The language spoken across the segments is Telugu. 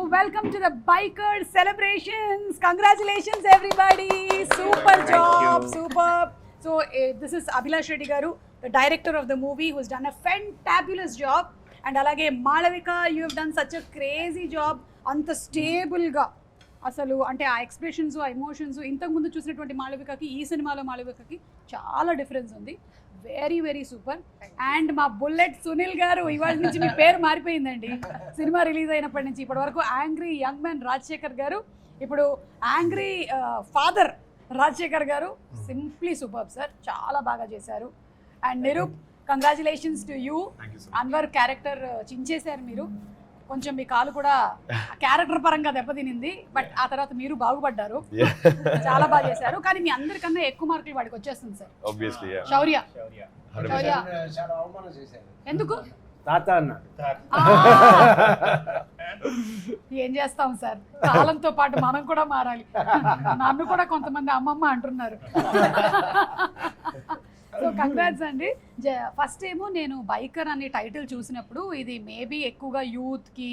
welcome to the Biker Celebrations. Congratulations, everybody. Super job, superb. So, this is Abhilash Reddy Garu, the director of the movie, who's done a fantabulous job. And alage Malavika, you have done such a crazy job. Anta stable ga. అసలు అంటే ఆ ఎక్స్ప్రెషన్స్ ఆ ఎమోషన్స్ ఇంతకుముందు చూసినటువంటి మాళవికకి ఈ సినిమాలో మాళవికకి చాలా డిఫరెన్స్ ఉంది. Very very super. అండ్ మా బుల్లెట్ సునీల్ గారు, ఇవాళ నుంచి మీ పేరు మారిపోయిందండి. సినిమా రిలీజ్ అయినప్పటి నుంచి ఇప్పటి వరకు యాంగ్రీ యంగ్ మ్యాన్ రాజశేఖర్ గారు, ఇప్పుడు యాంగ్రీ ఫాదర్ రాజశేఖర్ గారు. సింప్లీ సూపర్ సార్, చాలా బాగా చేశారు. And Nirup, congratulations to you. Anwar character చించేశారు మీరు. కొంచెం మీ కాలు కూడా క్యారెక్టర్ పరంగా దెబ్బతినింది, బట్ ఆ తర్వాత మీరు బాగుపడ్డారు. చాలా బాగా చేశారు. కానీ మీ అందరికన్నా ఎక్కువ మార్కులు వాడికి వచ్చేస్తుంది సార్. శౌర్య ఎందుకు తాత అన్నాడు. ఏం చేస్తాం సార్, కాలంతో పాటు మనం కూడా మారాలి. నన్ను కూడా కొంతమంది అమ్మమ్మ అంటున్నారు. సో కంగ్రాట్స్ అండి. ఫస్ట్ ఏమో నేను బైకర్ అనే టైటిల్ చూసినప్పుడు ఇది మేబీ ఎక్కువగా యూత్కి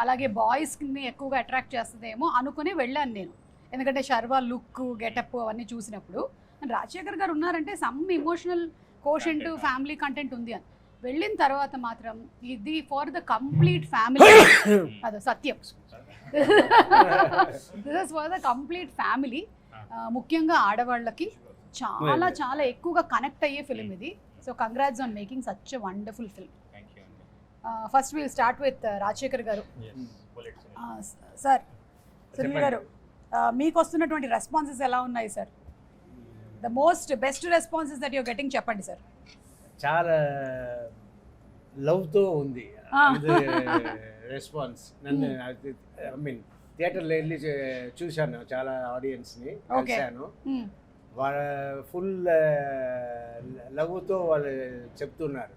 అలాగే బాయ్స్ని ఎక్కువగా అట్రాక్ట్ చేస్తుందేమో అనుకుని వెళ్ళాను నేను. ఎందుకంటే శర్వా లుక్ గెటప్ అవన్నీ చూసినప్పుడు రాజశేఖర్ గారు ఉన్నారంటే some emotional quotient family content ఉంది అని వెళ్ళిన తర్వాత మాత్రం ఇది ఫర్ ద కంప్లీట్ ఫ్యామిలీ. అదే సత్యం, this is for the complete family. ముఖ్యంగా ఆడవాళ్ళకి చాలా చాలా ఎక్కువగా కనెక్ట్ అయ్యే ఫిల్మ్ ఇది. So congrats on making such a wonderful film. First will start with Rajasekhar garu. Sir, Sunil garu, మీకు వస్తున్నటువంటి రెస్పాన్సెస్ ఎలా ఉన్నాయి sir? The most best responses that your getting చెప్పండి సార్. చాలా లవ్తో ఉంది రెస్పాన్స్. నన్ను ఐ మీన్ థియేటర్లో వెళ్ళి చూశాను, చాలా ఆడియన్స్ని కలిశాను. వాళ్ళ ఫుల్ లవ్తో వాళ్ళు చెప్తున్నారు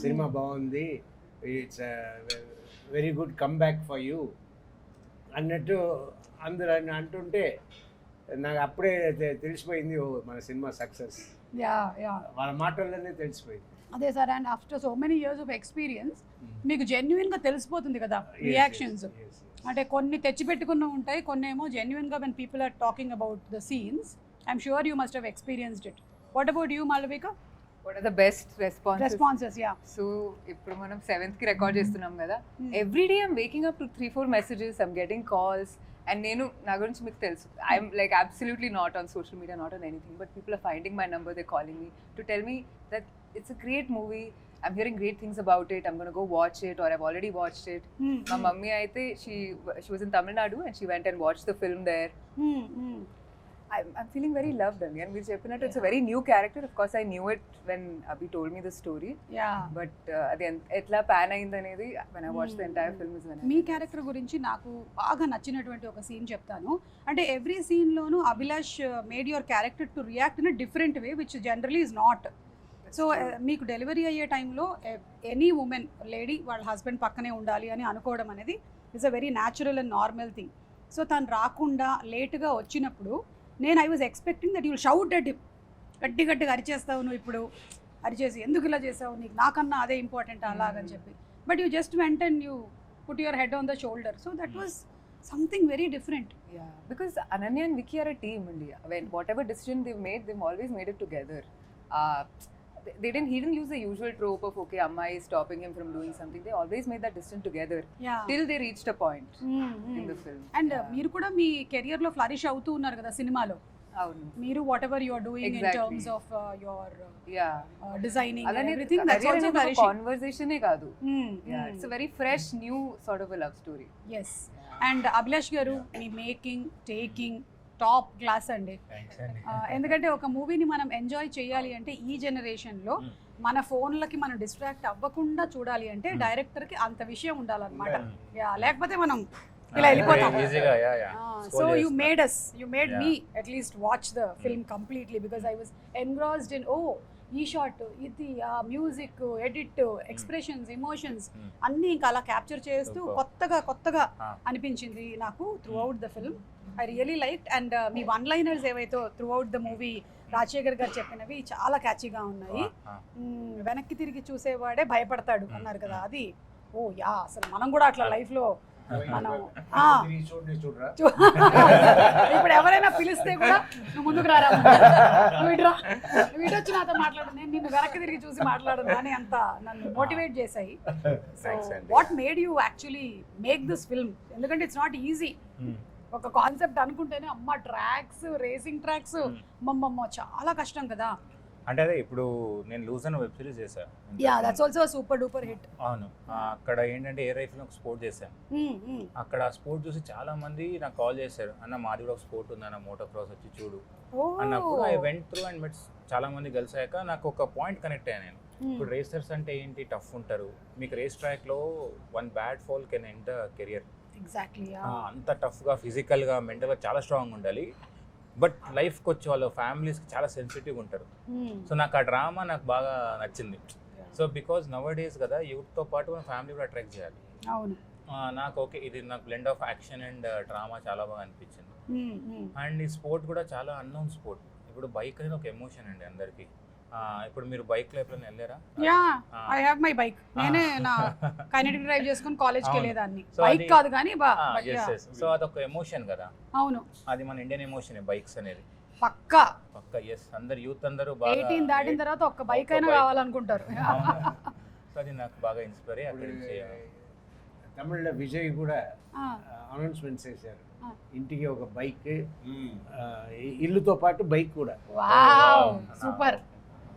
సినిమా బాగుంది, it's very good come back for you అన్నట్టు అందరూ అంటుంటే నాకు అప్పుడే తెలిసిపోయింది, ఓ మన సినిమా సక్సెస్. వాళ్ళ మాటల్లోనే తెలిసిపోయింది. అదే sir, and after so many years of experience మీకు జెన్యున్గా తెలిసిపోతుంది కదా రియాక్షన్స్. అంటే కొన్ని తెచ్చిపెట్టుకున్న ఉంటాయి, కొన్ని ఏమో జెన్యున్గా when people are talking about the scenes. I'm sure you must have experienced it. What about you, Malavika? What are the best responses? Responses, yeah. So, ఇప్పుడు మనం 7th కి రికార్డ్ చేస్తున్నాం కదా. Every day I'm waking up to 3-4 messages, I'm getting calls, and నేను నా గురించి మీకు తెలుసు, I'm like absolutely not on social media, not on anything, but people are finding my number, they're calling me to tell me that it's a great movie, I'm hearing great things about it, I'm going to go watch it, or I've already watched it. My mummy aithe she was in Tamil Nadu and she went and watched the film there. I'm feeling very loved, and మీరు చెప్పినట్టు it's a very new character. Of course I knew it when Abhi told me the story, but అది ఎట్లా ప్యాన్ అయింది అనేది when I watched the entire film is when మీ క్యారెక్టర్ గురించి నాకు బాగా నచ్చినటువంటి ఒక సీన్ చెప్తాను. అంటే ఎవ్రీ సీన్లోనూ Abhilash made your character to react in a different way which generally is not. So మీకు డెలివరీ అయ్యే టైంలో ఎనీ ఉమెన్ లేడీ వాళ్ళ హస్బెండ్ పక్కనే ఉండాలి అని అనుకోవడం అనేది it's a very natural and normal thing. So తను రాకుండా లేటుగా వచ్చినప్పుడు నేను I was expecting that you will shout at him, గట్టి గట్టిగా అరిచేస్తావు నువ్వు, ఇప్పుడు అరిచేసి ఎందుకు ఇలా చేసావు, నీకు నాకన్నా అదే ఇంపార్టెంట్ అలాగని చెప్పి. But you just went and you put your head on the shoulder. So that was something very different. Because Ananya and Vicky are a team only. When whatever decision they've made, they've always made it together. He didn't use the usual trope of okay, Amma is stopping him from doing something. They always made that decision together till they reached a point in the film. And మీరు కూడా మీ కెరియర్ లో ఫ్లరిష్ అవుతూ ఉన్నారు కదా సినిమాలో. అవును, మీరు whatever you are doing in terms of your designing and everything, that's also flourishing. Conversation ఏ కాదు, it's a very fresh new sort of a love story. yes. And Abhilash గారు, మీ మేకింగ్ టేకింగ్ టాప్ క్లాస్ అండి. ఎందుకంటే ఒక మూవీని మనం ఎంజాయ్ చేయాలి అంటే ఈ జనరేషన్లో మన ఫోన్లకి మనం డిస్ట్రాక్ట్ అవ్వకుండా చూడాలి అంటే డైరెక్టర్కి అంత విషయం ఉండాలన్నమాట. లేకపోతే మనం ఇలా వెళ్ళిపోతాం. So you made me at least watch the film completely because I was engrossed in ఈ షాట్, ఇది, ఆ మ్యూజిక్, ఎడిట్, ఎక్స్ప్రెషన్స్, ఎమోషన్స్ అన్నీ ఇంకా అలా క్యాప్చర్ చేస్తూ కొత్తగా అనిపించింది నాకు throughout the film. I really like. And మీ వన్ లైనర్స్ ఏవైతే throughout the movie Rajasekhar garu చెప్పినవి చాలా క్యాచీగా ఉన్నాయి. వెనక్కి తిరిగి చూసేవాడే భయపడతాడు అన్నారు కదా, అది అసలు మనం కూడా అట్లా లైఫ్లో మనం చూడరా ఇప్పుడు ఎవరైనా పిలిస్తే కూడా నువ్వు ముందుకు రారా, నువ్వు వచ్చి నాతో మాట్లాడు, నేను నిన్ను వెనక్కి తిరిగి చూసి మాట్లాడను అని అంత నన్ను మోటివేట్ చేశాయి. So what made you actually make this film? ఎందుకంటే ఇట్స్ నాట్ ఈజీ. ఒక కాన్సెప్ట్ అనుకుంటేనే అమ్మ ట్రాక్స్, రేసింగ్ ట్రాక్స్, అమ్మమ్మ చాలా కష్టం కదా. అంటే అదే ఇప్పుడు నేను లూజ్ అని వెబ్ సిరీస్ చేశాను. Yeah that's also super duper hit. అవును, అక్కడ ఏంటంటే ఏ రైఫిల్ ఒక స్పోర్ట్ చేశాను. అక్కడ ఆ స్పోర్ట్ చూసి చాలా మంది నాకు కాల్ చేశారు, అన్న మాది కూడా ఒక స్పోర్ట్ ఉంది అన్న, మోటో క్రాస్ వచ్చి చూడు అన్నప్పుడు ఐ వెంట్ త్రూ అండ్ మెట్స్ చాలా మంది కలిసాక నాకు ఒక పాయింట్ కనెక్ట్ అయ్యాను నేను. ఇప్పుడు రేసర్స్ అంటే ఏంటి, టఫ్ ఉంటారు, మీకు రేస్ ట్రాక్ లో one bad fall can end the career. Exactly. అంత టఫ్గా ఫిజికల్గా మెంటల్గా చాలా స్ట్రాంగ్ ఉండాలి. బట్ లైఫ్కి వచ్చే వాళ్ళ ఫ్యామిలీస్కి చాలా సెన్సిటివ్ ఉంటారు. సో నాకు ఆ డ్రామా నాకు బాగా నచ్చింది. సో బికాజ్ నవ్ డేస్ కదా యూత్తో పాటు మన ఫ్యామిలీ కూడా అట్రాక్ట్ చేయాలి. అవును, నాకు ఓకే ఇది నాకు blend of action and drama చాలా బాగా అనిపించింది. అండ్ ఈ స్పోర్ట్ కూడా చాలా అన్నోన్ స్పోర్ట్. ఇప్పుడు బైక్ అనేది ఒక ఎమోషన్ అండి అందరికీ. ఇప్పుడు మీరు బైక్ లో ఎప్పుడైనా వెళ్ళారా? Yeah I have my bike. నేనే నా కైనెటిక్ డ్రైవ్ చేసుకొని కాలేజ్కి వెళ్ళేదాన్ని. బైక్ కాదు కానీ సో అదొక ఎమోషన్ కదా. అవును, అది మన ఇండియన్ ఎమోషన్ బైక్స్ అనేది. పక్కా ఎస్, అందరు యూత్ అందరూ బాగా 18 దాటిన తర్వాత ఒక్క బైక్ అయినా కావాలనుకుంటారు. సో అది నాకు బాగా ఇన్స్పైర్ అయ్యి అక్కడి నుంచి. తమిళ్లో విజయ్ కూడా అనౌన్స్మెంట్స్ చేశారు, ఇంటికి ఒక బైక్, ఇల్లుతో పాటు బైక్ కూడా. Wow super.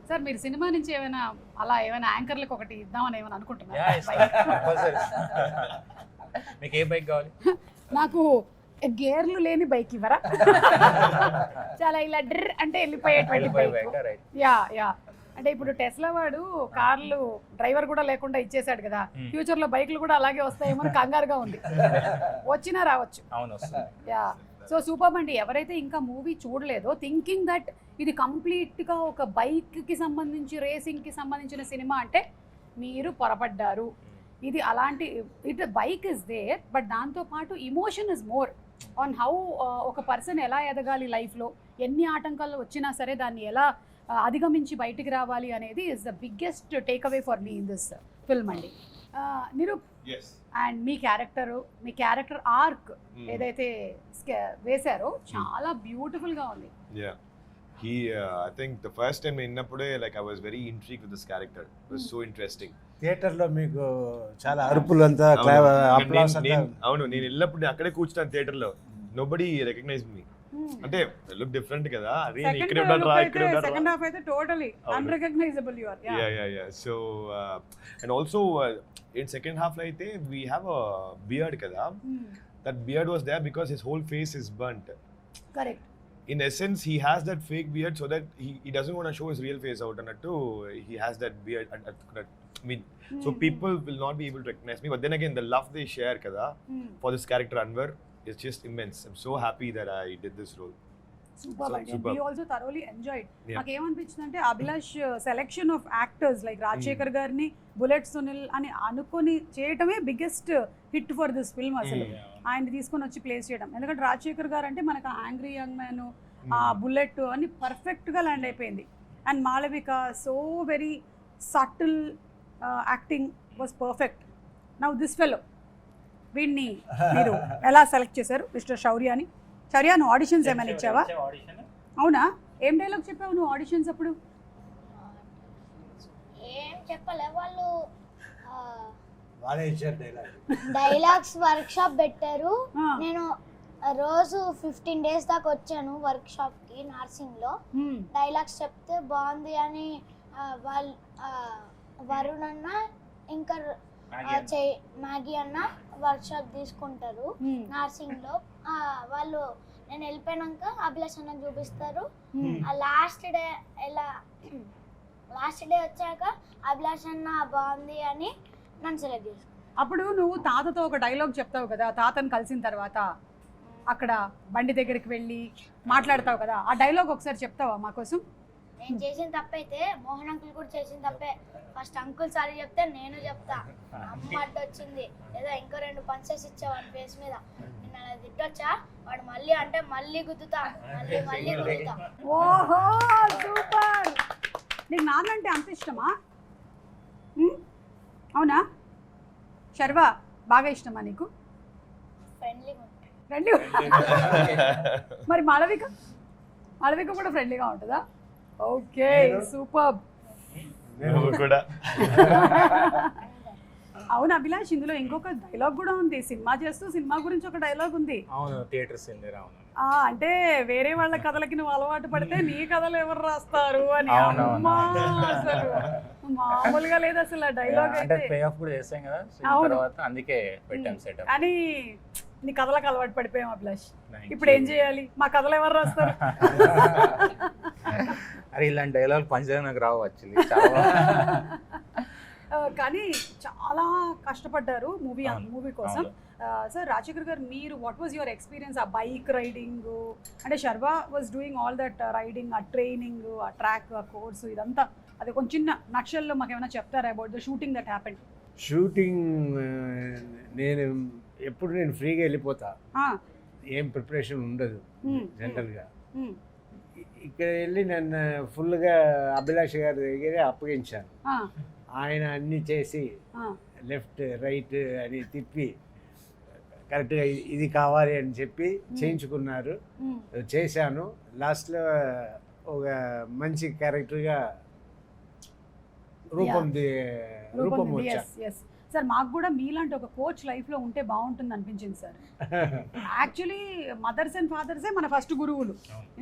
సార్ మీరు సినిమా నుంచి ఏమైనా అలా ఏమైనా యాంకర్లకు ఒకటి ఇద్దామని ఏమైనా అనుకుంటున్నారా? మీకు ఏ బైక్ కావాలి? నాకు గేర్లు లేని బైక్ ఇవ్వరా? చాలా ఇలా డ్ర్ అంటే వెళ్ళిపోయేటువంటి బైక్. యా యా అంటే ఇప్పుడు టెస్లా వాడు కార్లు డ్రైవర్ కూడా లేకుండా ఇచ్చేసాడు కదా, ఫ్యూచర్ లో బైక్లు కూడా అలాగే వస్తాయేమో కంగారుగా ఉంది. వచ్చినా రావచ్చు. యా సో సూపర్ అండి. ఎవరైతే ఇంకా మూవీ చూడలేదో, థింకింగ్ దట్ ఇది కంప్లీట్గా ఒక బైక్కి సంబంధించి రేసింగ్కి సంబంధించిన సినిమా అంటే మీరు పొరపడ్డారు. ఇది అలాంటి బైక్ ఇస్ దేర్, బట్ దాంతోపాటు emotion is more on how ఒక పర్సన్ ఎలా ఎదగాలి లైఫ్లో, ఎన్ని ఆటంకాలు వచ్చినా సరే దాన్ని ఎలా అధిగమించి బయటికి రావాలి అనేది is the biggest takeaway for మీ ఇన్ దిస్ ఫిల్మ్ అండి. నిరూప్, అండ్ మీ క్యారెక్టర్ ఆర్క్ ఏదైతే వేశారో చాలా బ్యూటిఫుల్ గా ఉంది. I think the first time innappude like I was very intrigued with this character. It was so interesting. Theatre లో మీకు చాలా అరుపులు అంతా అవును, నేను వెళ్ళినప్పుడు అక్కడే కూర్చున్నాను థియేటర్ లో. Nobody recognise me. అంటే లుక్ డిఫరెంట్ కదా, అరే ఇక్కడ ఉన్నారా ఇక్కడ ఉన్నారా. సెకండ్ హాఫ్ అయితే totally unrecognizable you are. Yeah so and also in second half lo aithe we have a beard kada. That beard was there because his whole face is burnt. Correct. In essence he has that fake beard so that he doesn't want to show his real face out, and he has that beard and I mean so people will not be able to recognize me, but then again the love they share kada for this character Anwar is just immense. I'm so happy that I did this role. Super. We also thoroughly enjoyed. నాకు ఏమనిపించిందంటే Abhilash selection of actors like Rajasekhar గారిని, బుల్లెట్ సునీల్ అని అనుకొని చేయటమే biggest hit for this film. అసలు ఆయన తీసుకొని వచ్చి ప్లేస్ చేయడం, ఎందుకంటే రాజశేఖర్ గారు అంటే మనకు యాంగ్రీ యంగ్ మ్యాన్, ఆ బుల్లెట్ అని పర్ఫెక్ట్గా ల్యాండ్ అయిపోయింది. And Malavika so very subtle acting was perfect. Now this fellow వీడిని మీరు ఎలా సెలెక్ట్ చేశారు మిస్టర్ శౌర్యాని? శౌర్య, నువ్వు ఆడిషన్స్ ఏమైనా ఇచ్చావా? అవునా, ఏం డైలాగ్ చెప్పావు నువ్వు ఆడిషన్స్ అప్పుడు? ఏం చెప్పలే, వాళ్ళు డైలాగ్స్ వర్క్ షాప్ పెట్టారు. నేను రోజు 15 days దాకా వచ్చాను వర్క్ షాప్ కి నర్సింగ్ లో. డైలాగ్స్ చెప్తే బాగుంది అని వాళ్ళు వరుణ్ అన్న ఇంకా మ్యాగీ అన్న వర్క్ షాప్ తీసుకుంటారు నర్సింగ్ లో. వాళ్ళు నేను వెళ్ళిపోయినాక అభిలాష్ అన్న చూపిస్తారు. లాస్ట్ డే వచ్చాక అభిలాష్ అన్న బాగుంది అని నన్ను సెలెక్ట్ చేసుకున్నాను. అప్పుడు నువ్వు తాతతో ఒక డైలాగ్ చెప్తావు కదా, తాతను కలిసిన తర్వాత అక్కడ బండి దగ్గరికి వెళ్ళి మాట్లాడతావు కదా, ఆ డైలాగ్ ఒకసారి చెప్తావా మా కోసం? నేను చేసిన తప్పైతే మోహన్ అంకుల్ కూడా చేసిన తప్పే. ఫస్ట్ అంకుల్ సారీ చెప్తే నేను చెప్తా. అమ్మ అడ్డు వచ్చింది ఏదో ఇంకో 2 పంచెస్ ఇచ్చావు అని ఫేస్ మీద, నేను అలా తిట్టొచ్చా, వాడు మళ్ళీ అంటే మళ్ళీ గుద్దుతా, మళ్ళీ గుద్దుతా. ఓహో సూపర్. నీకు నాన్నంటే అంత ఇష్టమా? అవునా శర్వా, బాగా ఇష్టమా నీకు? ఫ్రెండ్లీగా ఉంటాడు. ఫ్రెండ్లీ మరి మాళవిక కూడా ఫ్రెండ్లీగా ఉంటుందా? Okay, super. నువ్వు కూడా అవును అభిలాష్, ఇందులో ఇంకొక డైలాగ్ కూడా ఉంది. సినిమా చేస్తూ సినిమా గురించి ఒక డైలాగ్ ఉంది. అవును, థియేటర్ సీన్ దగ్గర. అవును, అంటే వేరే వాళ్ళ కథలకి నువ్వు అలవాటు పడితే నీ కథలు ఎవరు రాస్తారు అని. అవునవును. అమ్మా, అసలు మామూలుగా లేదు అసలు ఆ డైలాగ్ అంటే అయితే. పే ఆఫ్ కూడా చేసాం కదా, సో అవును. తర్వాత అందుకే పెట్టాం సెటప్. అని నీ కథలకు అలవాటు పడిపోయాం అభిలాష్. ఇప్పుడు ఏం చేయాలి? మా కథలు ఎవరు రాస్తారు? అరే ఇలాంటి డైలాగ్ పంచగా నాకు రావు యాక్చువల్లీ. కానీ చాలా కష్టపడ్డారు మూవీ అవును. కోసం. సార్ రాజశేఖర్ గారు, మీరు వాట్ వాజ్ యువర్ ఎక్స్పీరియన్స్ ఆ బైక్ రైడింగ్? అంటే Sharwa was doing all that riding, ఆ ట్రైనింగ్, ఆ ట్రాక్, ఆ కోర్సు, ఇదంతా అది కొంచెం చిన్న నక్షల్లో మాకు ఏమైనా చెప్తారా about the shooting that happened? Shooting నేను ఫ్రీగా వెళ్ళిపోతా, ఏం ప్రిపరేషన్ ఉండదు జనరల్గా. ఇక్కడ వెళ్ళి నన్ను ఫుల్గా అభిలాష్ గారి దగ్గర అప్పగించాను. ఆయన అన్నీ చేసి లెఫ్ట్ రైట్ అని తిప్పి కరెక్ట్గా ఇది కావాలి అని చెప్పి చేయించుకున్నారు. చేశాను. లాస్ట్లో ఒక మంచి క్యారెక్టర్గా రూపం వచ్చా. సార్ మాకు కూడా మీలాంటి ఒక కోచ్ లైఫ్లో ఉంటే బాగుంటుంది అనిపించింది సార్. యాక్చువల్లీ మదర్స్ అండ్ ఫాదర్సే మన ఫస్ట్ గురువులు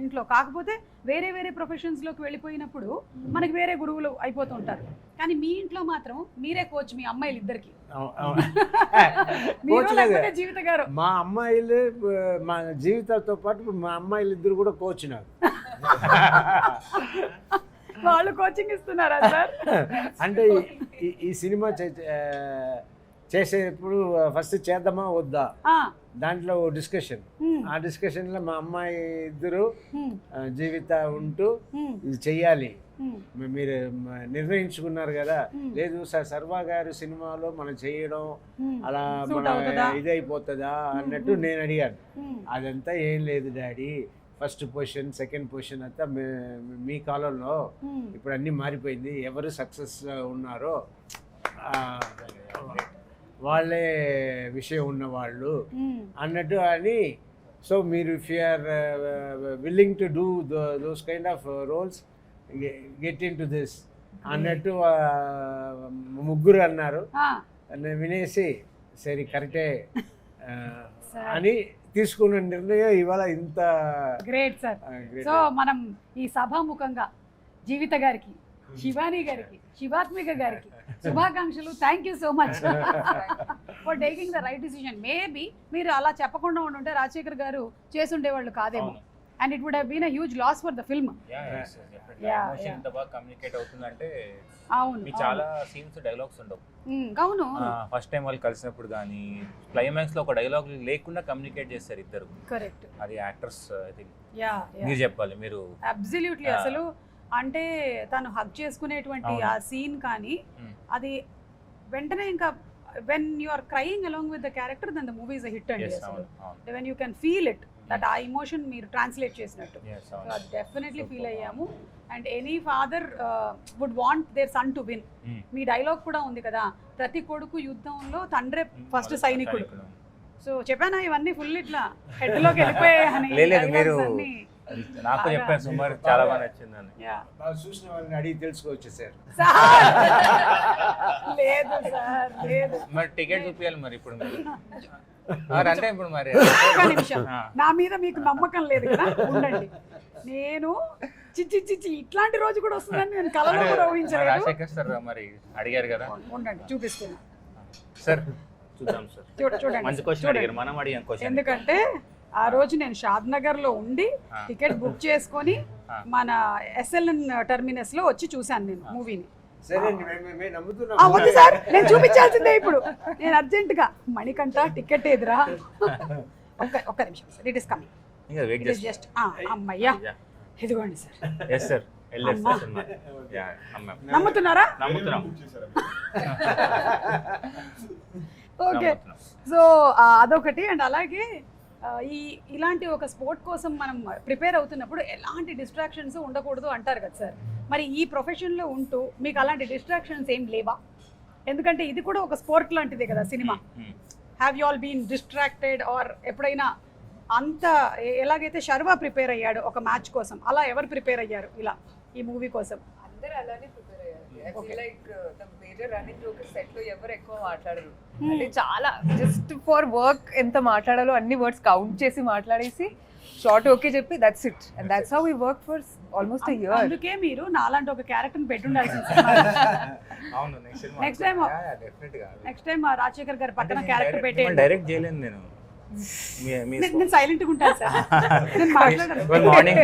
ఇంట్లో. కాకపోతే వేరే వేరే ప్రొఫెషన్స్లోకి వెళ్ళిపోయినప్పుడు మనకి వేరే గురువులు అయిపోతుంటారు. కానీ మీ ఇంట్లో మాత్రం మీరే కోచ్ మీ అమ్మాయిలు ఇద్దరికి. జీవిత గారు మా అమ్మాయిలు, మా జీవితాలతో పాటు మా అమ్మాయిలు ఇద్దరు కూడా కోచ్ నాకు. వాళ్ళు కోచింగ్ ఇస్తున్నారా సార్? అంటే ఈ సినిమా చేసేటప్పుడు ఫస్ట్ చేద్దామా వద్దా దాంట్లో డిస్కషన్. ఆ డిస్కషన్లో మా అమ్మాయి ఇద్దరు జీవిత ఉంటూ ఇది చెయ్యాలి మీరు నిర్ణయించుకున్నారు కదా. లేదు సార్, సర్వా గారు సినిమాలో మనం చేయడం అలా మన ఇదైపోతుందా అన్నట్టు నేను అడిగాను. అదంతా ఏం లేదు daddy, first position second position అంతా మీ కాలంలో, ఇప్పుడు అన్నీ మారిపోయింది. ఎవరు సక్సెస్ ఉన్నారో వాళ్ళే విషయం ఉన్నవాళ్ళు అన్నట్టు అని. సో మీరు if you are willing to do those kind of roles, get into this అన్నట్టు ముగ్గురు అన్నారు. నేను వినేసి సరే కరెక్టే అని తీసుకున్న నిర్ణయం ఇవాళ ఇంత గ్రేట్ సార్. సో మనం ఈ సభాముఖంగా జీవిత గారికి, శివాని గారికి, శివాత్మిక గారికి శుభాకాంక్షలు. Thank you so much for taking the right decision. Maybe మీరు అలా చెప్పకుండా ఉంటే రాజశేఖర్ గారు చేసుండేవాళ్ళు కాదేమో. And it would have been a huge loss for the film. ఎంత బాగా కమ్యూనికేట్ అవుతుందంటే అవును, చాలా సీన్స్ డైలాగ్స్ ఉండవు. అవును, ఫస్ట్ టైం వాళ్ళు కలిసినప్పుడు కానీ క్లైమాక్స్ లో ఒక డైలాగ్ లేకుండా కమ్యూనికేట్ చేస్తారు ఇద్దరు. కరెక్ట్. అది యాక్టర్స్ ఐ థింక్ యా మీరు చెప్పాలి. మీరు అబ్సల్యూట్లీ అసలు అంటే తను హగ్ చేసుకునేటువంటి ఆ సీన్ కానీ అది వెంటనే ఇంకా when you are crying along with the character then the movie is a hit and yes, when you can feel it that ఆ ఎమోషన్ మీరు ట్రాన్స్లేట్ చేసినట్టు. సో అది డెఫినెట్లీ ఫీల్ అయ్యాము. And any father would want their son to win. మీ డైలాగ్ కూడా ఉంది కదా, ప్రతి కొడుకు యుద్ధంలో తండ్రే ఫస్ట్ సైనికుడు. సో చెప్పానా ఇవన్నీ ఫుల్ ఇట్లా హెడ్లోకి వెళ్ళిపోయాయని. నాకు చెప్పాను సుమారు, చాలా బాగా నచ్చిందని. చూసిన వాళ్ళని అడిగి తెలుసుకోవచ్చు సార్. లేదు సార్, లేదు. మరి టికెట్ చూపించాలి మరి ఇప్పుడు అంటే ఇప్పుడు మరి ఒక్క నిమిషం, నా మీద మీకు నమ్మకం లేదు కదా, ఉండండి. నేను చిచ్చి ఇట్లాంటి రోజు కూడా వస్తుందని నేను కలలో కూడా ఊహించలేదు. రాజశేఖర్ సార్ మరి అడిగారు కదా, ఉండండి చూపిస్తున్నా సార్. చూద్దాం సార్, చూడండి. మంచి క్వశ్చన్ అడిగారు, మనం అడిగాం క్వశ్చన్. ఎందుకంటే ఆ రోజు నేను షాద్ నగర్ లో ఉండి టికెట్ బుక్ చేసుకొని మన SLN టర్మినస్ లో వచ్చి చూశాను నేను మూవీని. వద్దు సార్, నేను చూపించాల్సిందే ఇప్పుడు. నేను అర్జెంట్ గా మణికంఠ టికెట్ ఎదురా, ఒక్క నిమిషం sir, it is coming just. అమ్మయ్యా, ఇదిగోండి సార్. ఎస్ సార్, నమ్ముతున్నారా? నమ్ముతున్నాం. ఓకే, సో అదొకటి. అండ్ అలాగే ఇలాంటి ఒక స్పోర్ట్ కోసం మనం ప్రిపేర్ అవుతున్నప్పుడు ఎలాంటి డిస్ట్రాక్షన్స్ ఉండకూడదు అంటారు కదా సార్. మరి ఈ ప్రొఫెషన్లో ఉంటూ మీకు అలాంటి డిస్ట్రాక్షన్స్ ఏం లేవా? ఎందుకంటే ఇది కూడా ఒక స్పోర్ట్ లాంటిదే కదా సినిమా. Have you all been distracted or ఎప్పుడైనా అంత ఎలాగైతే శర్వా ప్రిపేర్ అయ్యాడు ఒక మ్యాచ్ కోసం, అలా ఎవరు ప్రిపేర్ అయ్యారు ఇలా ఈ మూవీ కోసం? అందరూ అలానే ప్రిపేర్ అయ్యారు. I feel like the major running joke set లో ఎవరు ఎక్కువ మాట్లాడరు. అంటే చాలా జస్ట్ ఫర్ వర్క్ ఎంత మాట్లాడాలో అన్ని వర్డ్స్ కౌంట్ చేసి మాట్లాడేసి షార్ట్ ఓకే చెప్పి that's it, and that's how we work for almost a year. అందుకే మీరు నాలాంటి ఒక క్యారెక్టర్ పెట్టుండాల్సింది. అవును next time next time Rajasekhar గారి పక్కన క్యారెక్టర్ పెట్టేయండి. డైరెక్ట్ చేయలేదు నేను. నేను సైలెంట్ గా ఉంటాను సార్, నేను మాట్లాడను. మార్నింగ్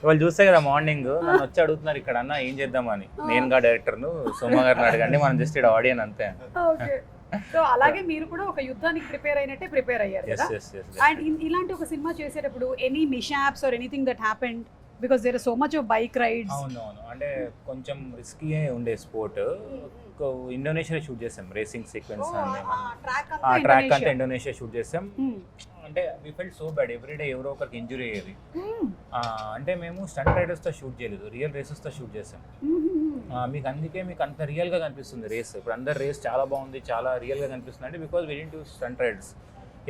వాళ్ళు చూస్తే కదా, మార్నింగ్ నన్ను వచ్చి అడుగుతున్నారు ఇక్కడ అన్న ఏం చేద్దామని. నేనుగా డైరెక్టర్ను, సోమ గారిని అడగండి, మనం జస్ట్ ఇక్కడ ఆడియన్ అంతే. ఓకే, సో అలాగే మీరు కూడా ఒక యుద్ధానికి ప్రిపేర్ అయినట్టే ప్రిపేర్ అయ్యారు కదా. అండ్ ఇలాంటి ఒక సినిమా చేసేటప్పుడు any mishaps or anything that happened because there are so much of bike rides? అవునవును, అంటే కొంచెం రిస్కీ ఉండే స్పోర్ట్. ఇండోనేషియా షూట్ చేసాం రేసింగ్ సీక్వెన్స్ అన్ని. ఆ ట్రాక్ అంతా ఇండోనేషియా షూట్ చేసాం. అంటే we felt so bad, everyday ఎవరో ఒకరికి ఇంజురీ అయ్యేది. అంటే మేము స్టంట్ రైడర్స్తో షూట్ చేయలేదు, రియల్ రేసెస్తో షూట్ చేసాం. మీకు అందుకే మీకు అంత రియల్గా కనిపిస్తుంది రేస్. ఇప్పుడు అందరు రేస్ చాలా బాగుంది, చాలా రియల్గా కనిపిస్తుంది అంటే because we didn't use stunt riders.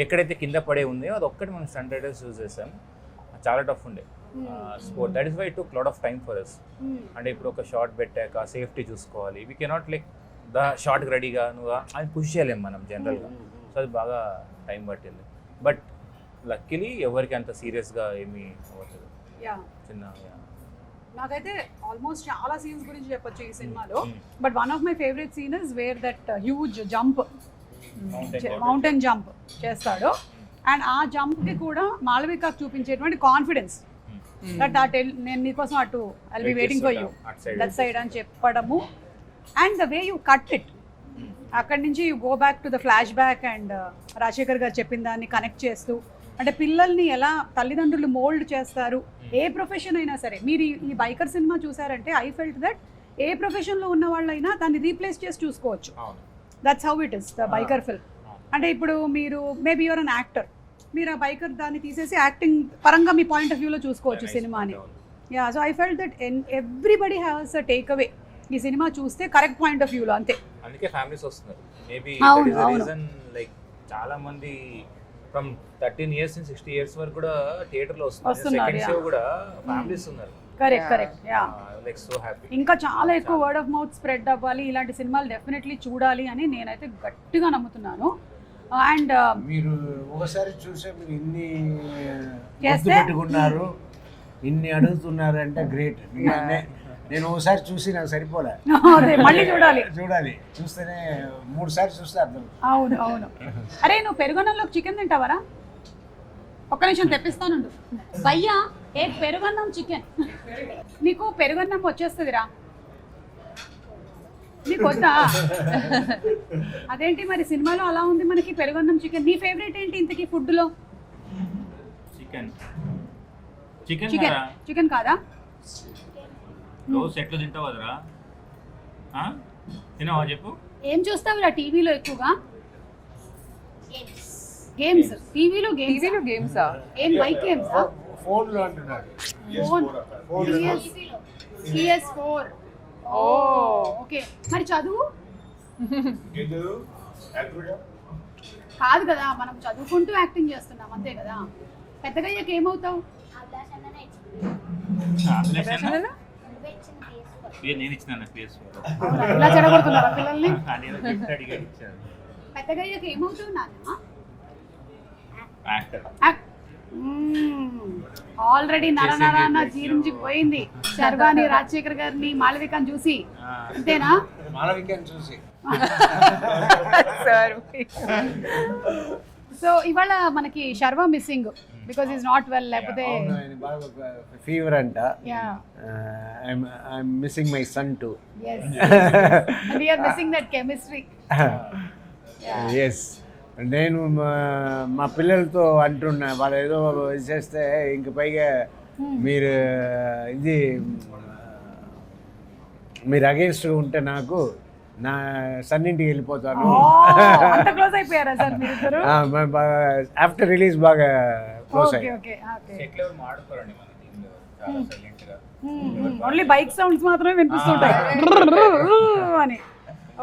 ఎక్కడైతే కింద పడే ఉందో అది ఒక్కటి మనం స్టంట్ రైడర్స్ యూజ్ చేసాం. చాలా టఫ్ ఉండే sport. That is why took lot of time for us. అంటే ఇప్పుడు ఒక షార్ట్ పెట్టాక సేఫ్టీ చూసుకోవాలి. వీ కెనాట్ లైక్ ద షార్ట్కి రెడీగా నువ్వు అది పుష్ చేయలేము మనం జనరల్గా. సో అది బాగా టైం పట్టింది. బట్ లక్కీలీ ఎవరికి అంత సీరియస్గా ఏమీ అవ్వట్లేదు. చిన్న నాకైతే ఆల్మోస్ట్ చాలా సీన్స్ గురించి చెప్పొచ్చు ఈ సినిమాలో. But one of my favourite scene is where that huge jump, mountain jump చేస్తాడు. అండ్ ఆ జంప్కి కూడా మాళవికకు చూపించేటువంటి కాన్ఫిడెన్స్ దట్ నేను నీకోసం అటు I'll be waiting for you that side అని చెప్పడము. And the way you cut it, అక్కడి నుంచి you go back to the flash back and Rajasekhar గారు చెప్పిన దాన్ని కనెక్ట్ చేస్తూ, అంటే పిల్లల్ని ఎలా తల్లిదండ్రులు మోల్డ్ చేస్తారు. ఏ ప్రొఫెషన్ అయినా సరే, మీరు ఈ బైకర్ సినిమా చూసారంటే ఐ ఫెల్ట్ దట్ ఏ ప్రొఫెషన్లో ఉన్న వాళ్ళైనా దాన్ని రీప్లేస్ చేసి చూసుకోవచ్చు. That's how it is the biker film. అంటే ఇప్పుడు మీరు మేబీ యువర్ అన్ యాక్టర్, మీరు ఆ బైకర్ దాన్ని తీసేసి యాక్టింగ్ పరంగా మీ పాయింట్ ఆఫ్ వ్యూలో చూసుకోవచ్చు సినిమాని. Yeah, so I felt that everybody has a take away ఈ సినిమా చూస్తే కరెక్ట్ పాయింట్ ఆఫ్ వ్యూలో. అంతే, అందుకే ఫ్యామిలీస్ వస్తున్నారు. Maybe that is the reason. Like చాలా మంది ఫ్రమ్ 13 years నుంచి 60 years వరకు కూడా థియేటర్లో వస్తున్నారు. సెకండ్ షో కూడా ఫ్యామిలీస్ ఉన్నారు. Correct. Yeah, like so happy. ఇంకా చాలా ఎక్కువ వర్డ్ ఆఫ్ మౌత్ స్ప్రెడ్ అవ్వాలి, ఇలాంటి సినిమాలు డెఫినెట్లీ చూడాలి అని నేనైతే గట్టిగా నమ్ముతున్నాను. అండ్ మీరు ఒకసారి చూసే మీరు ఇన్ని పెట్టుకున్నారు, ఇన్ని అడుగుతున్నారు అంటే గ్రేట్. నేను ఒకసారి చూసి నాకు సరిపోలే, మళ్ళీ చూడాలి. చూస్తేనే 3 సార్లు చూస్తే అర్థం. అవును. అరే నువ్వు పెరుగన్నంలోకి చికెన్ తింటావరా? ఒక్క నిమిషం తెప్పిస్తానుండు. భయ్యా ఏ పెరుగన్నం చికెన్. నీకు పెరుగన్నం వచ్చేస్తుందిరా, నీకు వద్దా? అదేంటి మరి సినిమాలో అలా ఉంది మనకి పెరుగన్నం చికెన్. నీ ఫేవరెట్ ఏంటి ఇంతకీ ఫుడ్లో? చికెన్ కాదా? రోజు సెట్లో తింటావు కదరా, తినవా చెప్పు. ఏం చూస్తావురా టీవీలో ఎక్కువగా? గేమ్స్. టీవీలో గేమ్స్. ఏం బైక్ గేమ్స్? ఫోన్లో అంటున్నారు. PS4. ఓకే, మరి చదువు కాదు కదా, మనం చదువుకుంటూ యాక్టింగ్ చేస్తున్నాం అంతే కదా. పెద్దగా అయ్యాక ఏమవుతావు? నేను ఇచ్చిన ఇలా చెడగొడుతున్నారా పిల్లల్ని? పెద్దగా అయ్యాక ఏమవుతావు నాన్న? ఆల్రెడీ నరనరాన జీర్ణించిపోయింది శర్వాని, రాజశేఖర్ గారిని, మాళవికని చూసి. అంతేనా? మాళవికని చూసి. సో ఇవాళ మనకి Sharwa missing because is not well, లేకపోతే ఫీవర్ అంట. I'm missing my son too. We are missing that chemistry. Yes, నేను మా పిల్లలతో అంటున్నా, వాళ్ళు ఏదో చేస్తే ఇంక పైగా మీరు అగేన్స్ట్గా ఉంటే నాకు నా సన్నింటికి వెళ్ళిపోతాను. ఆఫ్టర్ రిలీజ్ బాగా క్లోజ్ ఓన్లీ బైక్ సౌండ్స్ మాత్రమే వినిపిస్తుంటాయి అని.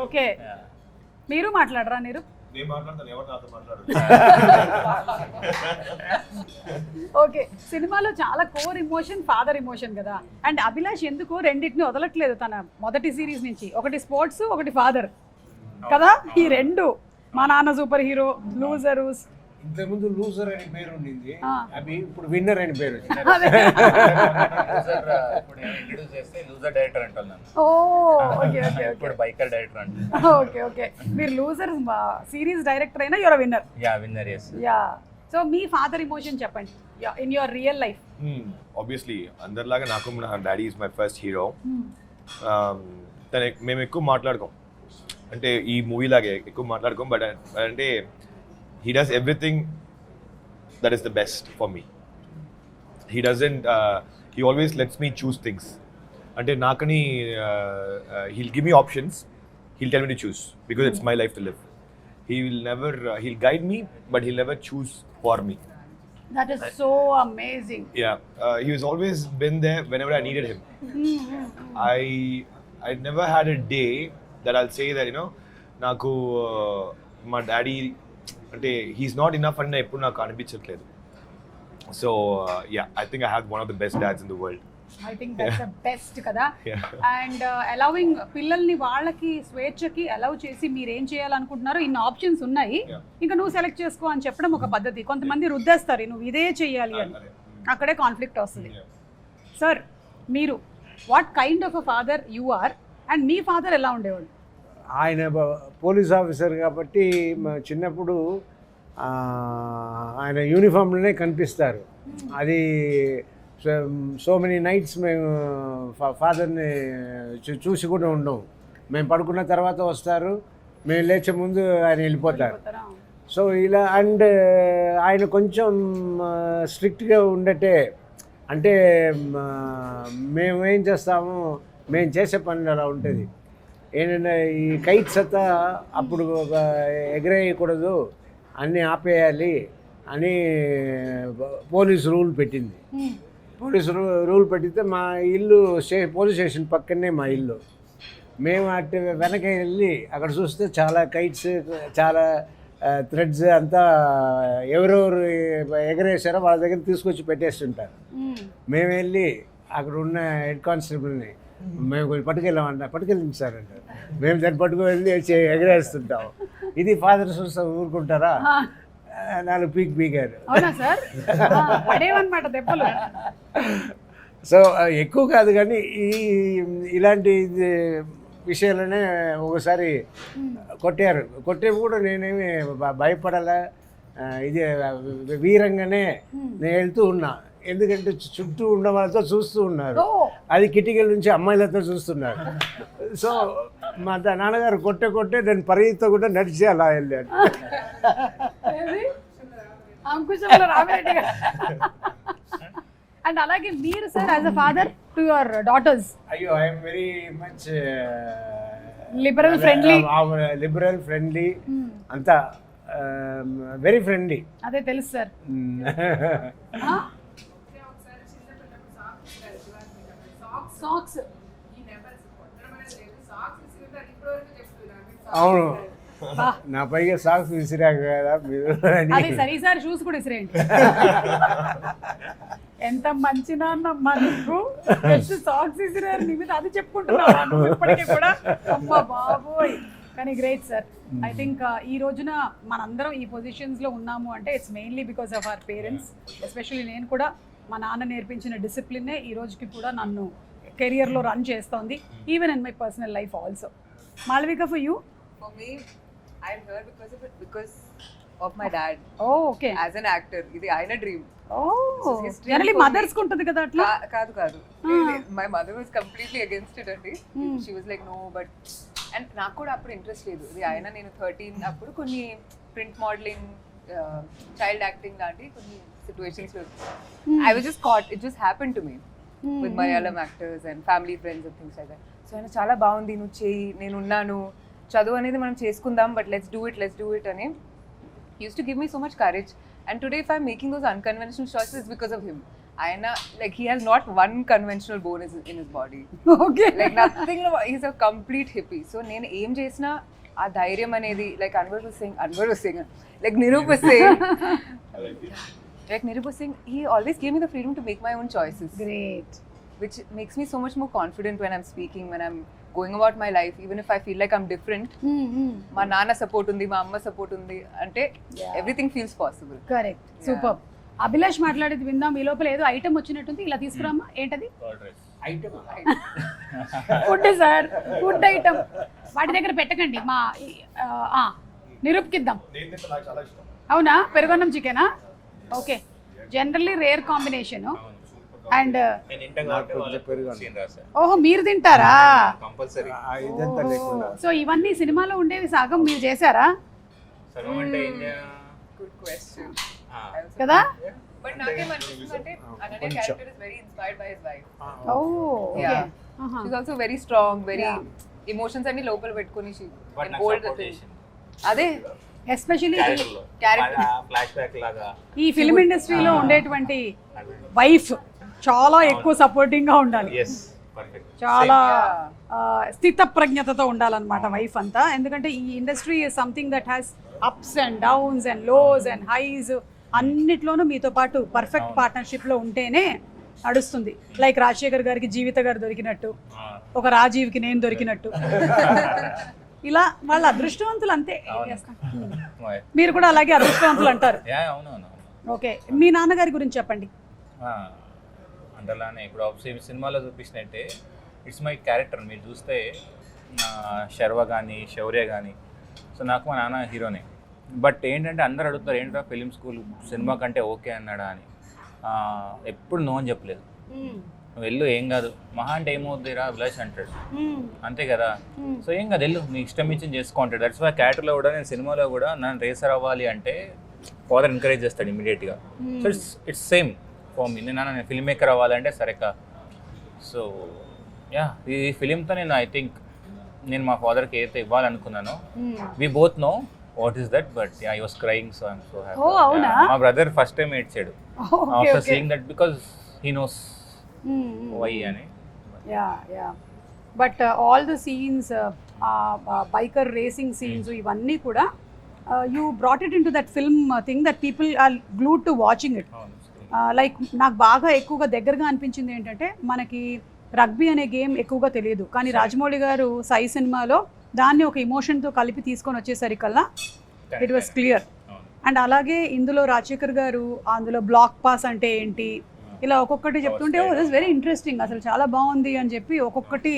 ఓకే, మీరు మాట్లాడరా? నేను మాట్లాడతాను, ఎవరు నాతో మాట్లాడరు. ఓకే, సినిమాలో చాలా కోర్ ఇమోషన్ ఫాదర్ ఇమోషన్ కదా, అండ్ అభిలాష్ ఎందుకు రెండింటిని వదలట్లేదు తన మొదటి సిరీస్ నుంచి, ఒకటి స్పోర్ట్స్ ఒకటి ఫాదర్ కదా, ఈ రెండు మా నాన్న సూపర్ హీరో, లూజరు. ఇంతకుముందు లూజర్ అని పేరు ఉండింది, అవి ఇప్పుడు విన్నర్ అని పేరు వచ్చింది. ఇప్పుడు ఇంట్రడ్యూస్ చేస్తే లూజర్ డైరెక్టర్ అంటున్నాను. ఓకే ఓకే ఇప్పుడు బైకర్ డైరెక్టర్ అంటున్నాను. ఓకే ఓకే, మీరు లూజర్ సిరీస్ డైరెక్టర్ అయినా your winner. Yeah winner, yes. Yeah, so మీ ఫాదర్ ఇమోషన్ చెప్పండి in your real life. Obviously అందరిలాగా నాకు నా daddy is my first hero. మేము ఎక్కువ మాట్లాడుకోం, అంటే ఈ మూవీ లాగే ఎక్కువ మాట్లాడుకోం, బట్ అంటే he does everything that is the best for me. He doesn't he always lets me choose things. Ante nakani he'll give me options, he'll tell me to choose because it's my life to live. He will never he'll guide me, but he'll never choose for me. That is so amazing. Yeah, he has always been there whenever I needed him. I never had a day that I'll say that, you know, naku my daddy అంటే హీస్ నాట్ ఇనఫ్ అని ఎప్పుడు నాకు అనిపించట్లేదు. So yeah, I think I have one of the best dads in the world. I think that's the best కదా. అండ్ అలౌవింగ్ పిల్లల్ని వాళ్ళకి స్వేచ్ఛకి అలౌ చేసి మీరు ఏం చేయాలనుకుంటున్నారో ఇన్ని ఆప్షన్స్ ఉన్నాయి, ఇంకా నువ్వు సెలెక్ట్ చేసుకో అని చెప్పడం ఒక పద్ధతి. కొంతమంది రుద్దేస్తారు నువ్వు ఇదే చేయాలి అని, అక్కడే కాన్ఫ్లిక్ట్ వస్తుంది. సార్, మీరు what kind of a father you are, and మీ ఫాదర్ ఎలా ఉండేవాడు? ఆయన పోలీస్ ఆఫీసర్ కాబట్టి చిన్నప్పుడు ఆయన యూనిఫామ్లోనే కనిపిస్తారు. అది సో మెనీ నైట్స్ మేము ఫాదర్ని చూసి కూడా ఉండము. మేము పడుకున్న తర్వాత వస్తారు, మేము లేచే ముందు ఆయన వెళ్ళిపోతారు. సో ఇలా, అండ్ ఆయన కొంచెం స్ట్రిక్ట్గా ఉండటే, అంటే మేము ఏం చేస్తాము, మేము చేసే పనులు అలా ఉంటుంది. ఏంటంటే ఈ కైట్స్ అంతా అప్పుడు ఎగరేయకూడదు, అన్నీ ఆపేయాలి అని పోలీస్ రూల్ పెట్టింది. పోలీస్ రూల్ పెట్టితే మా ఇల్లు పోలీస్ స్టేషన్ పక్కనే మా ఇల్లు. మేము అటు వెనక వెళ్ళి అక్కడ చూస్తే చాలా కైట్స్, చాలా థ్రెడ్స్ అంతా ఎవరెవరు ఎగరేసారో వాళ్ళ దగ్గర తీసుకొచ్చి పెట్టేస్తుంటారు. మేము వెళ్ళి అక్కడ ఉన్న హెడ్ కానిస్టేబుల్ని మేము పట్టుకెళ్ళామంట సార్ అంటారు. మేము దాన్ని పట్టుకుని ఎగరేస్తుంటాం. ఇది ఫాదర్ చూస్తే ఊరుకుంటారా? 4 పీకారు. సో ఎక్కువ కాదు, కానీ ఇలాంటి విషయాలనే ఒకసారి కొట్టే కూడా నేనేమి భయపడాలా, ఇది వీరంగానే నేను వెళ్తూ ఉన్నా. ఎందుకంటే చుట్టూ ఉన్న వాళ్ళతో చూస్తూ ఉన్నారు, అది కిటికీల నుంచి అమ్మాయిలతో చూస్తున్నారు. సో మా నాన్నగారు కొట్టే నేను పరిగెత్తో కూడా నడిచి అలా వెళ్ళాను. అండ్ అలాగే మీరు sir as a father to your daughters? అయ్యో, I'm very much liberal friendly అంతా, వెరీ ఫ్రెండ్లీ. అదే తెలుసు సార్. సాక్స్ అవును, నా పైగా సాక్స్ విసిరాక కదా మీరు. అది సరే సార్, షూస్ కూడా విసిరేయండి. ఎంత మంచి నాన్నమ్మా నీకు, సాక్స్ విసిరారు నీ మీద, అది చెప్పుకుంటున్నాను ఇప్పటికీ కూడా. అమ్మ బాబోయ్, కానీ గ్రేట్ సార్. ఐ థింక్ ఈ రోజున మనందరం ఈ పొజిషన్స్లో ఉన్నాము అంటే it's mainly because of our parents. Especially నేను కూడా మా నాన్న నేర్పించిన డిసిప్లినే ఈ రోజుకి కూడా నన్ను కెరియర్లో రన్ చేస్తోంది, even in my personal life also. Malavika, for you? For me, I'm here because of my dad. Oh, okay. As an actor, ఇది ఆయన డ్రీమ్. జనరల్లీ మదర్స్ కు ఉంటుంది కదా అట్లా. కాదు my mother was completely against it అండి. She was like no, but and నాకు కూడా అప్పుడు ఇంట్రెస్ట్ లేదు. ఇది ఆయన, నేను 13 అప్పుడు కొన్ని ప్రింట్ మోడలింగ్, చైల్డ్ యాక్టింగ్ లాంటి కొన్ని situations I was just cot, it just happen to me with Malayalam actors and family friends and things like that. So ఆయన చాలా బాగుంది, నువ్వు చేయి, నేను ఉన్నాను, చదువు అనేది మనం చేసుకుందాం, బట్ లెట్స్ డూ ఇట్ అని used to give me so much courage. And today if I'm making those unconventional choices, it's because of him. Ayana, like, he has not one conventional bone in his body. Okay. Like nothing, he's a complete hippie. So nenu em chesina ఆ ధైర్యం అనేది like Anwar was saying like Nirup was saying like Nirup was saying he always gave me the freedom to make my own choices, great. which makes me so much more confident when I'm speaking, when I'm going about my life, even if I feel like I'm different. మా నాన్న సపోర్ట్ ఉంది, మా అమ్మ సపోర్ట్ ఉంది అంటే everything feels possible. Correct, super. Abhilash మాట్లాడేది విందాం. ఈ లోపల ఏదో ఐటమ్ వచ్చినట్టుంది, ఇలా తీసుకురామ్మా. ఏంటది? Item food sir, food item. వాటి దగ్గర పెట్టకండి, మా నిరూప్కిద్దాం. అవునా, పెరుగన్నం చికెనా? Okay, generally rare combination. And ఓహో, మీరు తింటారా? ఇదంతా లేకుండా సో ఇవన్నీ సినిమాలో ఉండేవి సగం మీరు చేశారా గుడ్ క్వశ్చన్ కదా? బట్ నాకేమనిపిస్తుందంటే Ananya character is very inspired by his wife. Oh okay. She is also very strong, very emotions అన్ని లోపల పెట్టుకొని she can hold the thing. అదే ఎస్పెషల్లీ క్యారెక్టర్ ఫ్లాష్ బ్యాక్ లాగా ఈ ఫిల్మ్ ఇండస్ట్రీలో ఉండేటువంటి వైఫ్ చాలా ఎక్కువ సపోర్టింగ్ గా ఉండాలి. చాలా స్థితప్రజ్ఞతతో ఉండాలన్నమాట వైఫ్ అంతా. ఎందుకంటే ఈ industry is something that has ups and downs and lows and highs. అన్నిట్లోనూ మీతో పాటు పర్ఫెక్ట్ పార్ట్నర్షిప్ లో ఉంటేనే నడుస్తుంది. లైక్ రాజశేఖర్ గారికి జీవిత గారు దొరికినట్టు, ఒక రాజీవ్కి నేను దొరికినట్టు. ఇలా వాళ్ళ అదృష్టవంతులు అంతే. మీరు కూడా అలాగే అదృష్టవంతులు అంటారు. ఓకే, మీ నాన్నగారి గురించి చెప్పండి. అందులోనే ఇప్పుడు సినిమాలో చూపించినట్టే ఇట్స్ మై క్యారెక్టర్. మీరు చూస్తే శర్వ కానీ శౌర్య కానీ, సో నాకు మా నాన్న హీరోనే. బట్ ఏంటంటే అందరు అడుగుతారు ఏంటో ఫిలిం స్కూల్ సినిమా కంటే ఓకే అన్నాడా అని. ఎప్పుడు నో అని చెప్పలేదు. నువ్వు వెళ్ళు, ఏం కాదు, మహా అంటే ఏమవుతుందిరా అభిలాష్ అంటాడు, అంతే కదా. సో ఏం కాదు, వెళ్ళు, నీ ఇష్టం ఇచ్చి చేసుకో అంటాడు. దట్స్ వై క్యారెక్టర్లో కూడా నేను సినిమాలో కూడా నన్ను రేసర్ అవ్వాలి అంటే ఫాదర్ ఎంకరేజ్ చేస్తాడు ఇమీడియట్గా. So it's same for me. నేను ఫిల్మ్ మేకర్ అవ్వాలంటే సరేక. సో యా, ఈ ఫిలింతో నేను ఐ థింక్ నేను మా ఫాదర్కి ఏదైతే ఇవ్వాలనుకున్నానో, we both know what is that, but I was crying, so I'm so happy. మా బ్రదర్ ఫస్ట్ టైం ఏడ్చాడు after seeing that, because he knows why అని. Yeah yeah, but all the scenes, biker racing scenes, ఇవన్నీ కూడా you brought it into that film thing that people are glued to watching it. Like నాకు బాగా ఎక్కువగా దగ్గరగా అనిపించింది ఏంటంటే, మనకి రగ్బీ అనే గేమ్ ఎక్కువగా తెలియదు, కానీ రాజమౌళి గారు సై సినిమాలో దాన్ని ఒక ఎమోషన్తో కలిపి తీసుకొని వచ్చేసరికల్లా ఇట్ వాస్ క్లియర్. అండ్ అలాగే ఇందులో రాజశేఖర్ గారు అందులో బ్లాక్ పాస్ అంటే ఏంటి, ఇలా ఒక్కొక్కటి చెప్తుంటే ఓ దిస్ వెరీ ఇంట్రెస్టింగ్, అసలు చాలా బాగుంది అని చెప్పి ఒక్కొక్కటి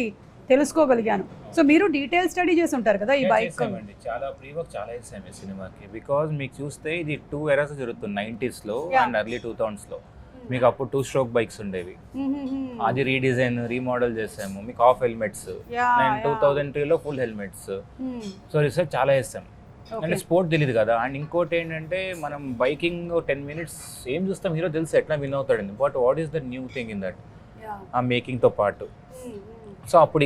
తెలుసుకోగలిగాను. సో మీరు డీటెయిల్ స్టడీ చేసి ఉంటారు కదా ఈ బైక్. చాలా ప్రీ వర్క్ చాలా చేసాం ఈ సినిమాకి. బికాజ్ మీకు చూస్తే ఇది 2 ఎరాస్ జరుగుతుంది, 90s లో అండ్ ఎర్లీ 2000s లో. మీకు అప్పుడు 2 స్ట్రోక్ బైక్స్ ఉండేవి, అది రీడిజైన్ రీమోడల్ చేసాము. మీకు హాఫ్ హెల్మెట్స్, 2003లో ఫుల్ హెల్మెట్స్. సో రీసెర్చ్ చాలా చేస్తాం. అంటే స్పోర్ట్ తెలియదు కదా. అండ్ ఇంకోటి ఏంటంటే, మనం బైకింగ్ 10 minutes ఏం చూస్తాం, హీరో తెలుసు ఎట్లా విన్ అవుతాడండి, but what is the new thing in that, ఆ మేకింగ్తో పాటు. సో అప్పుడు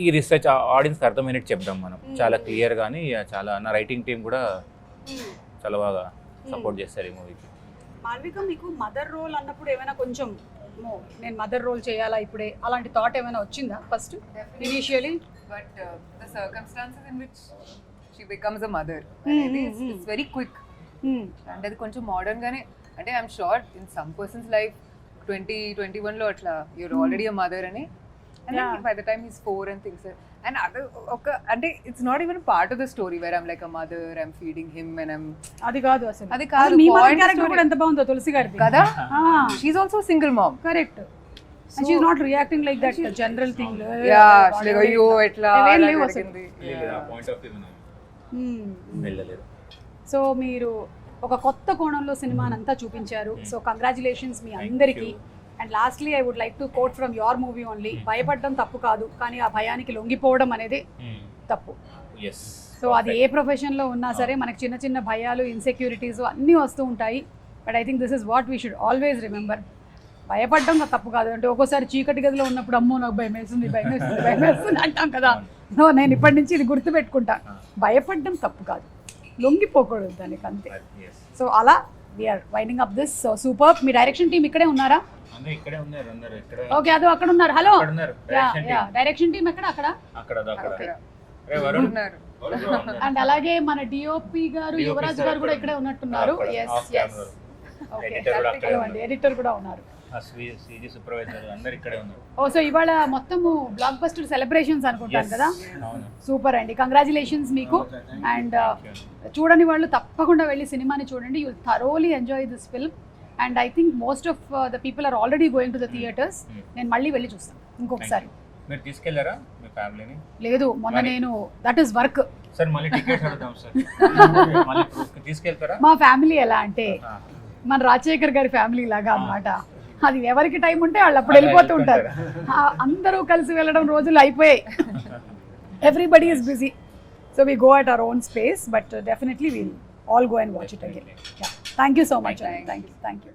ఈ రీసెర్చ్ ఆడియన్స్కి అర్థమైనట్టు చెప్దాం మనం చాలా క్లియర్. కానీ చాలా నా రైటింగ్ టీం కూడా చాలా బాగా సపోర్ట్ చేస్తారు ఈ మూవీకి. మాల్విక, మీకు మదర్ రోల్ అన్నప్పుడు ఏమైనా కొంచెం నేను మదర్ రోల్ చేయాలా ఇప్పుడే అలాంటి థాట్ ఏమైనా వచ్చిందా first initially? But the circumstances in which she becomes a mother, it's very quick. అంటే అది కొంచెం మోడర్న్ గానే, అంటే I'm sure in some persons life 2021 లో అట్లా యూర్ ఆల్రెడీ అ మదర్ అని. And then by the time he's 4 and things like, and other అంటే it's not even part of the story where I'm like a mother, I'm feeding him and I'm అది కాదు అసలు. అది కాదు, మీ మదర్ క్యారెక్టర్ కూడా ఎంత బాగుందో తులసి గారిది కదా. She's also a single mom, correct, and she's not reacting like that general thing. Yeah, she's like అయ్యో ఎట్లా అలా జరిగింది. పాయింట్ ఆఫ్ వ్యూ వెళ్ళలేదు. సో మీరు ఒక కొత్త కోణంలో సినిమానంతా చూపించారు. సో కంగ్రాచులేషన్స్ మీ అందరికీ. And lastly I would like to quote from your movie only, భయపడడం తప్పు కాదు, కానీ ఆ భయానికి లొంగిపోవడం అనేది తప్పు. సో అది ఏ ప్రొఫెషన్లో ఉన్నా సరే మనకి చిన్న చిన్న భయాలు, ఇన్సెక్యూరిటీస్ అన్నీ వస్తూ ఉంటాయి. But I think this is what we should always remember. భయపడడం తప్పు కాదు. అంటే ఒక్కోసారి చీకటి గదిలో ఉన్నప్పుడు అమ్మో నాకు భయం వేస్తుంది, భయం వేస్తుంది, భయం వేస్తుంది అంటాం కదా. నో, నేను ఇప్పటి నుంచి ఇది గుర్తుపెట్టుకుంటా, భయపడడం తప్పు కాదు, లొంగిపోకూడదు దానికి, అంతే. సో అలా we're winding up this. So super. మీ డైరెక్షన్ టీం ఇక్కడే ఉన్నారా? ఓకే, అదో అక్కడ ఉన్నారు. హలో, డైరెక్షన్ టీం ఎక్కడ? అక్కడ. రే వరుణ్ ఉన్నారు. అండ్ అలాగే మన డిఓపి గారు DOP యువరాజ్ sir గారు కూడా ఇక్కడ ఇక్కడే ఉన్నట్టున్నారు. అక్కడ ఎస్ off ఎస్ camera. ఓకే Editor కూడా అక్కడే అండి ఎడిటర్ కూడా ఉన్నారు. సీజీ సూపర్వైజర్ అందరు ఇక్కడే ఉన్నారు. ఓ సో ఇవాళ మొత్తము బ్లాక్ బస్టర్ సెలబ్రేషన్స్ అనుకుంటాను కదా. అవును. సూపర్ అండి, కంగ్రాచులేషన్స్ మీకు. అండ్ చూడని వాళ్ళు తప్పకుండా వెళ్ళి సినిమాని చూడండి. You thoroughly enjoy this film and I think most of the people are already going to the theatres. నేను మళ్ళీ వెళ్ళి చూస్తాను ఇంకొకసారి. మీరు తీసుకెళ్లారా మీ ఫ్యామిలీని? లేదు, మొన్న నేను దట్ ఈస్ వర్క్. సార్ మళ్ళీ టికెట్స్ అడుగుతాం సార్. మళ్ళీ తీసుకెళ్తారా? మా ఫ్యామిలీ ఎలా అంటే మన రాజశేఖర్ గారి ఫ్యామిలీ లాగా అన్నమాట. అది ఎవరికి టైం ఉంటే వాళ్ళు అప్పుడు వెళ్ళిపోతూ ఉంటారు. అందరూ కలిసి వెళ్ళడం రోజులు అయిపోయాయి. Everybody is busy, so we go at our own space, but definitely we'll all go and watch it again. Thank you so much. Thank you.